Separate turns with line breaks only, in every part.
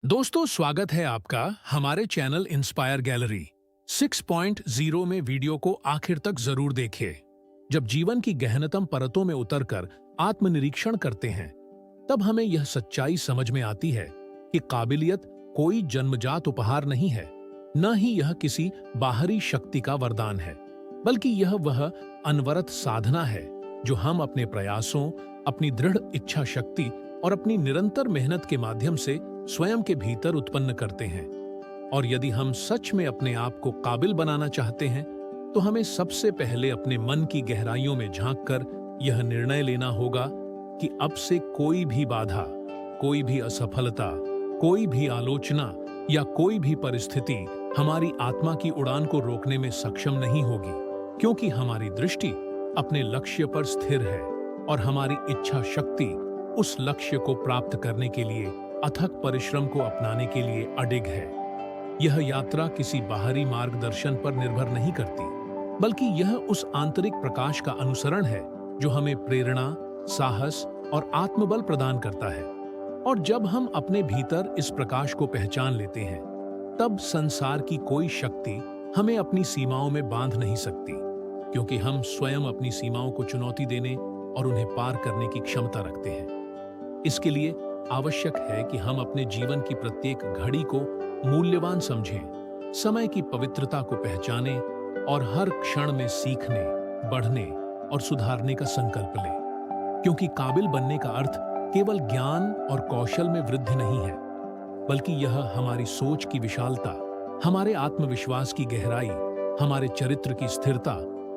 दोस्तों, स्वागत है आपका हमारे चैनल इंस्पायर गैलरी 6.0 में। वीडियो को आखिर तक जरूर देखिए। जब जीवन की गहनतम परतों में उतरकर आत्मनिरीक्षण करते हैं, तब हमें यह सच्चाई समझ में आती है कि काबिलियत कोई जन्मजात उपहार नहीं है, न ही यह किसी बाहरी शक्ति का वरदान है, बल्कि यह वह अनवरत साधना है जो हम अपने प्रयासों, अपनी दृढ़ इच्छा शक्ति और अपनी निरंतर मेहनत के माध्यम से स्वयं के भीतर उत्पन्न करते हैं। और यदि हम सच में अपने आप को काबिल बनाना चाहते हैं, तो हमें सबसे पहले अपने मन की गहराइयों में झांककर यह निर्णय लेना होगा कि अब से कोई भी बाधा, कोई भी असफलता, कोई भी आलोचना या कोई भी परिस्थिति हमारी आत्मा की उड़ान को रोकने में सक्षम नहीं होगी, क्योंकि हमारी दृष्टि अपने लक्ष्य पर स्थिर है और हमारी इच्छा शक्ति उस लक्ष्य को प्राप्त करने के लिए अथक परिश्रम को अपनाने के लिए अडिग है। यह यात्रा किसी बाहरी मार्गदर्शन पर निर्भर नहीं करती, बल्कि यह उस आंतरिक प्रकाश का अनुसरण है जो हमें प्रेरणा, साहस और आत्मबल प्रदान करता है। और जब हम अपने भीतर इस प्रकाश को पहचान लेते हैं, तब संसार की कोई शक्ति हमें अपनी सीमाओं में बांध नहीं सकती, क्योंकि हम स्वयं अपनी सीमाओं को चुनौती देने और उन्हें पार करने की क्षमता रखते हैं। इसके लिए आवश्यक है कि हम अपने जीवन की प्रत्येक घड़ी को मूल्यवान समझें, समय की पवित्रता को पहचानें और हर क्षण में सीखने, बढ़ने और सुधारने का संकल्प लें। क्योंकि काबिल बनने का अर्थ केवल ज्ञान और कौशल में वृद्धि नहीं है, बल्कि यह हमारी सोच की विशालता, हमारे आत्मविश्वास की गहराई, हमारे चरित्र की स्थिरता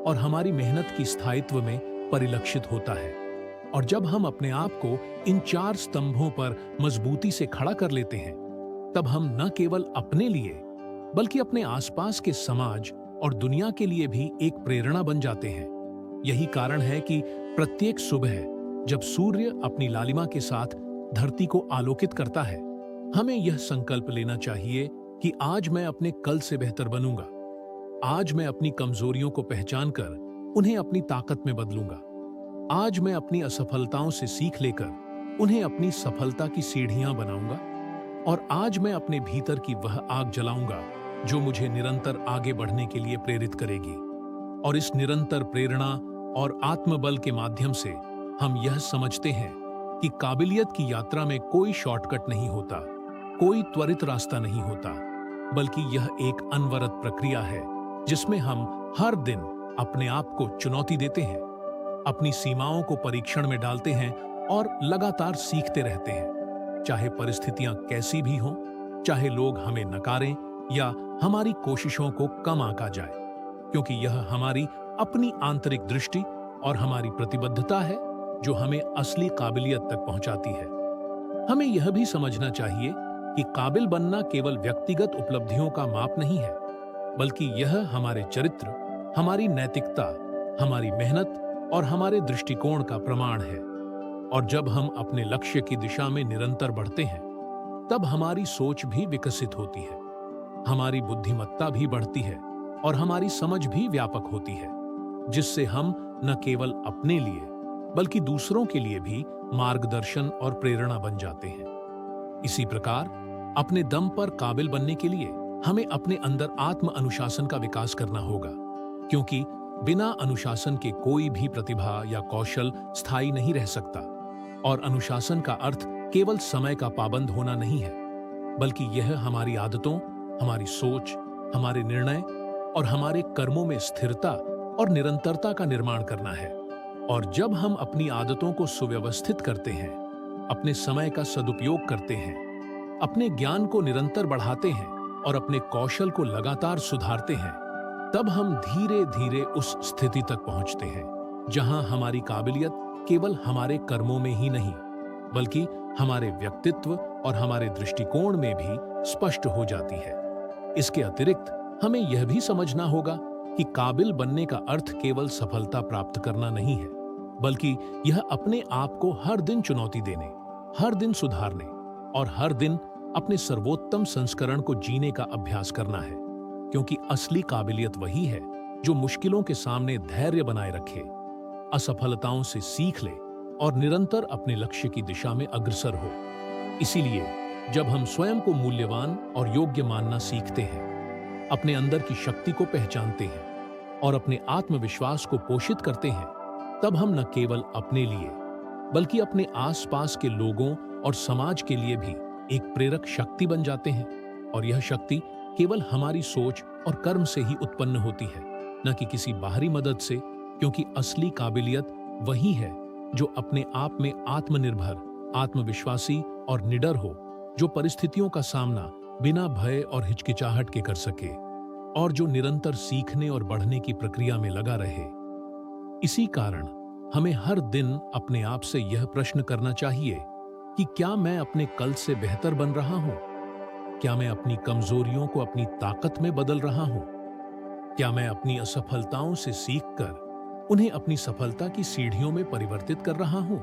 और हमारी मेहनत की स्थायित्व में परिलक्षित होता है। और जब हम अपने आप को इन चार स्तंभों पर मजबूती से खड़ा कर लेते हैं, तब हम न केवल अपने लिए, बल्कि अपने आसपास के समाज और दुनिया के लिए भी एक प्रेरणा बन जाते हैं। यही कारण है कि प्रत्येक सुबह जब सूर्य अपनी लालिमा के साथ धरती को आलोकित करता है, हमें यह संकल्प लेना चाहिए कि आज मैं अपने कल से बेहतर बनूंगा। आज मैं अपनी कमजोरियों को पहचानकर उन्हें अपनी ताकत में बदलूंगा। आज मैं अपनी असफलताओं से सीख लेकर उन्हें अपनी सफलता की सीढ़ियां बनाऊंगा। और आज मैं अपने भीतर की वह आग जलाऊंगा जो मुझे निरंतर आगे बढ़ने के लिए प्रेरित करेगी। और इस निरंतर प्रेरणा और आत्मबल के माध्यम से हम यह समझते हैं कि काबिलियत की यात्रा में कोई शॉर्टकट नहीं होता, कोई त्वरित रास्ता नहीं होता, बल्कि यह एक अनवरत प्रक्रिया है जिसमें हम हर दिन अपने आप को चुनौती देते हैं, अपनी सीमाओं को परीक्षण में डालते हैं और लगातार सीखते रहते हैं। चाहे परिस्थितियां कैसी भी हों, चाहे लोग हमें नकारें या हमारी कोशिशों को कम आंका जाए, क्योंकि यह हमारी अपनी आंतरिक दृष्टि और हमारी प्रतिबद्धता है जो हमें असली काबिलियत तक पहुंचाती है। हमें यह भी समझना चाहिए कि काबिल बनना केवल व्यक्तिगत उपलब्धियों का माप नहीं है, बल्कि यह हमारे चरित्र, हमारी नैतिकता, हमारी मेहनत और हमारे दृष्टिकोण का प्रमाण है। और जब हम अपने लक्ष्य की दिशा में निरंतर बढ़ते हैं, तब हमारी सोच भी विकसित होती है, हमारी बुद्धिमत्ता भी बढ़ती है और हमारी समझ भी व्यापक होती है, जिससे हम न केवल अपने लिए बल्कि दूसरों के लिए भी मार्गदर्शन और प्रेरणा बन जाते हैं। इसी प्रकार अपने दम पर काबिल बनने के लिए हमें अपने अंदर आत्म अनुशासन का विकास करना होगा, क्योंकि बिना अनुशासन के कोई भी प्रतिभा या कौशल स्थायी नहीं रह सकता। और अनुशासन का अर्थ केवल समय का पाबंद होना नहीं है, बल्कि यह हमारी आदतों, हमारी सोच, हमारे निर्णय और हमारे कर्मों में स्थिरता और निरंतरता का निर्माण करना है। और जब हम अपनी आदतों को सुव्यवस्थित करते हैं, अपने समय का सदुपयोग करते हैं, अपने ज्ञान को निरंतर बढ़ाते हैं और अपने कौशल को लगातार सुधारते हैं, तब हम धीरे धीरे उस स्थिति तक पहुंचते हैं जहां हमारी काबिलियत केवल हमारे कर्मों में ही नहीं, बल्कि हमारे व्यक्तित्व और हमारे दृष्टिकोण में भी स्पष्ट हो जाती है। इसके अतिरिक्त हमें यह भी समझना होगा कि काबिल बनने का अर्थ केवल सफलता प्राप्त करना नहीं है, बल्कि यह अपने आप को हर दिन चुनौती देने, हर दिन सुधारने और हर दिन अपने सर्वोत्तम संस्करण को जीने का अभ्यास करना है। क्योंकि असली काबिलियत वही है जो मुश्किलों के सामने धैर्य बनाए रखे, असफलताओं से सीख ले और निरंतर अपने लक्ष्य की दिशा में अग्रसर हो। इसीलिए जब हम स्वयं को मूल्यवान और योग्य मानना सीखते हैं, अपने अंदर की शक्ति को पहचानते हैं और अपने आत्मविश्वास को पोषित करते हैं, तब हम न केवल अपने लिए बल्कि अपने आसपास के लोगों और समाज के लिए भी एक प्रेरक शक्ति बन जाते हैं। और यह शक्ति केवल हमारी सोच और कर्म से ही उत्पन्न होती है, न कि किसी बाहरी मदद से, क्योंकि असली काबिलियत वही है जो अपने आप में आत्मनिर्भर, आत्मविश्वासी और निडर हो, जो परिस्थितियों का सामना बिना भय और हिचकिचाहट के कर सके और जो निरंतर सीखने और बढ़ने की प्रक्रिया में लगा रहे। इसी कारण हमें हर दिन अपने आप से यह प्रश्न करना चाहिए कि क्या मैं अपने कल से बेहतर बन रहा हूं? क्या मैं अपनी कमजोरियों को अपनी ताकत में बदल रहा हूं? क्या मैं अपनी असफलताओं से सीखकर उन्हें अपनी सफलता की सीढ़ियों में परिवर्तित कर रहा हूं?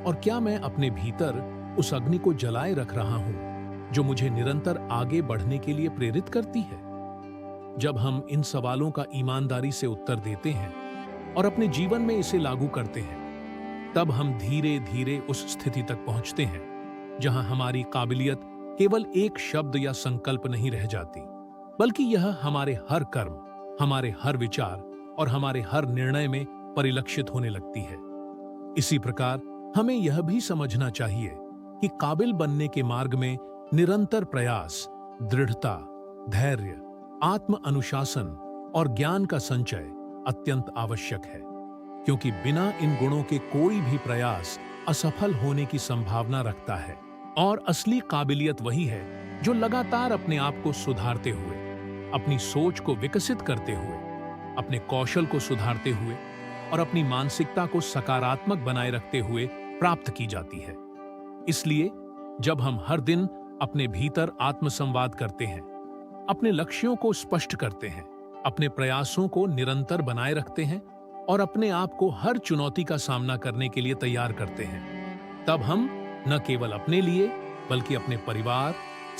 और क्या मैं अपने भीतर उस अग्नि को जलाए रख रहा हूं जो मुझे निरंतर आगे बढ़ने के लिए प्रेरित करती है? जब हम इन सवालों का ईमानदारी से उत्तर देते हैं और अपने जीवन में इसे लागू करते हैं, तब हम धीरे धीरे उस स्थिति तक पहुंचते हैं जहां हमारी काबिलियत केवल एक शब्द या संकल्प नहीं रह जाती, बल्कि यह हमारे हर कर्म, हमारे हर विचार और हमारे हर निर्णय में परिलक्षित होने लगती है। इसी प्रकार हमें यह भी समझना चाहिए कि काबिल बनने के मार्ग में निरंतर प्रयास, दृढ़ता, धैर्य, आत्म अनुशासन और ज्ञान का संचय अत्यंत आवश्यक है, क्योंकि बिना इन गुणों के कोई भी प्रयास असफल होने की संभावना रखता है। और असली काबिलियत वही है जो लगातार अपने आप को सुधारते हुए, अपनी सोच को विकसित करते हुए, अपने कौशल को सुधारते हुए और अपनी मानसिकता को सकारात्मक बनाए रखते हुए प्राप्त की जाती है। इसलिए जब हम हर दिन अपने भीतर आत्मसंवाद करते हैं, अपने लक्ष्यों को स्पष्ट करते हैं, अपने प्रयासों को निरंतर बनाए रखते हैं और अपने आप को हर चुनौती का सामना करने के लिए तैयार करते हैं, तब हम न केवल अपने लिए बल्कि अपने परिवार,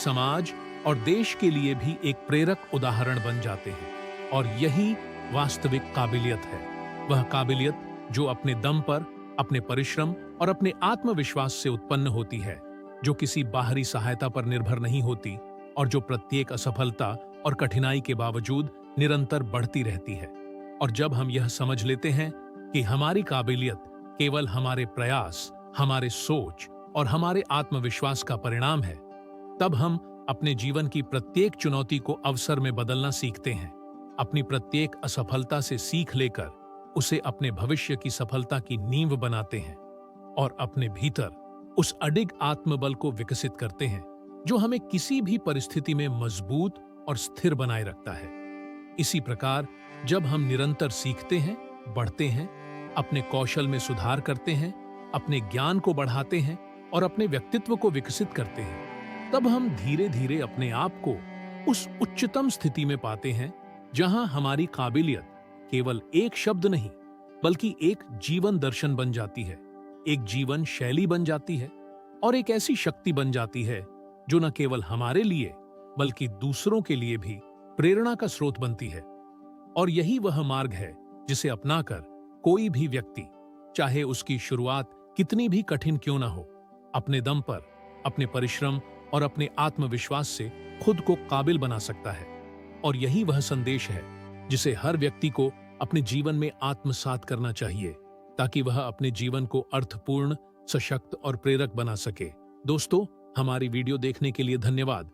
समाज और देश के लिए भी एक प्रेरक उदाहरण बन जाते हैं। और यही वास्तविक काबिलियत है, वह काबिलियत जो अपने दम पर, अपने परिश्रम और अपने आत्मविश्वास से उत्पन्न होती है, जो किसी बाहरी सहायता पर निर्भर नहीं होती और जो प्रत्येक असफलता और कठिनाई के बावजूद निरंतर बढ़ती रहती है। और जब हम यह समझ लेते हैं कि हमारी काबिलियत केवल हमारे प्रयास, हमारे सोच और हमारे आत्मविश्वास का परिणाम है, तब हम अपने जीवन की प्रत्येक चुनौती को अवसर में बदलना सीखते हैं, अपनी प्रत्येक असफलता से सीख लेकर उसे अपने भविष्य की सफलता की नींव बनाते हैं और अपने भीतर उस अडिग आत्मबल को विकसित करते हैं जो हमें किसी भी परिस्थिति में मजबूत और स्थिर बनाए रखता है। इसी प्रकार जब हम निरंतर सीखते हैं, बढ़ते हैं, अपने कौशल में सुधार करते हैं, अपने ज्ञान को बढ़ाते हैं और अपने व्यक्तित्व को विकसित करते हैं, तब हम धीरे धीरे अपने आप को उस उच्चतम स्थिति में पाते हैं जहां हमारी काबिलियत केवल एक शब्द नहीं बल्कि एक जीवन दर्शन बन जाती है, एक जीवन शैली बन जाती है और एक ऐसी शक्ति बन जाती है जो न केवल हमारे लिए बल्कि दूसरों के लिए भी प्रेरणा का स्रोत बनती है। और यही वह मार्ग है जिसे अपनाकर कोई भी व्यक्ति, चाहे उसकी शुरुआत कितनी भी कठिन क्यों ना हो, अपने दम पर, अपने परिश्रम और अपने आत्मविश्वास से खुद को काबिल बना सकता है। और यही वह संदेश है जिसे हर व्यक्ति को अपने जीवन में आत्मसात करना चाहिए, ताकि वह अपने जीवन को अर्थपूर्ण, सशक्त और प्रेरक बना सके। दोस्तों, हमारी वीडियो देखने के लिए धन्यवाद।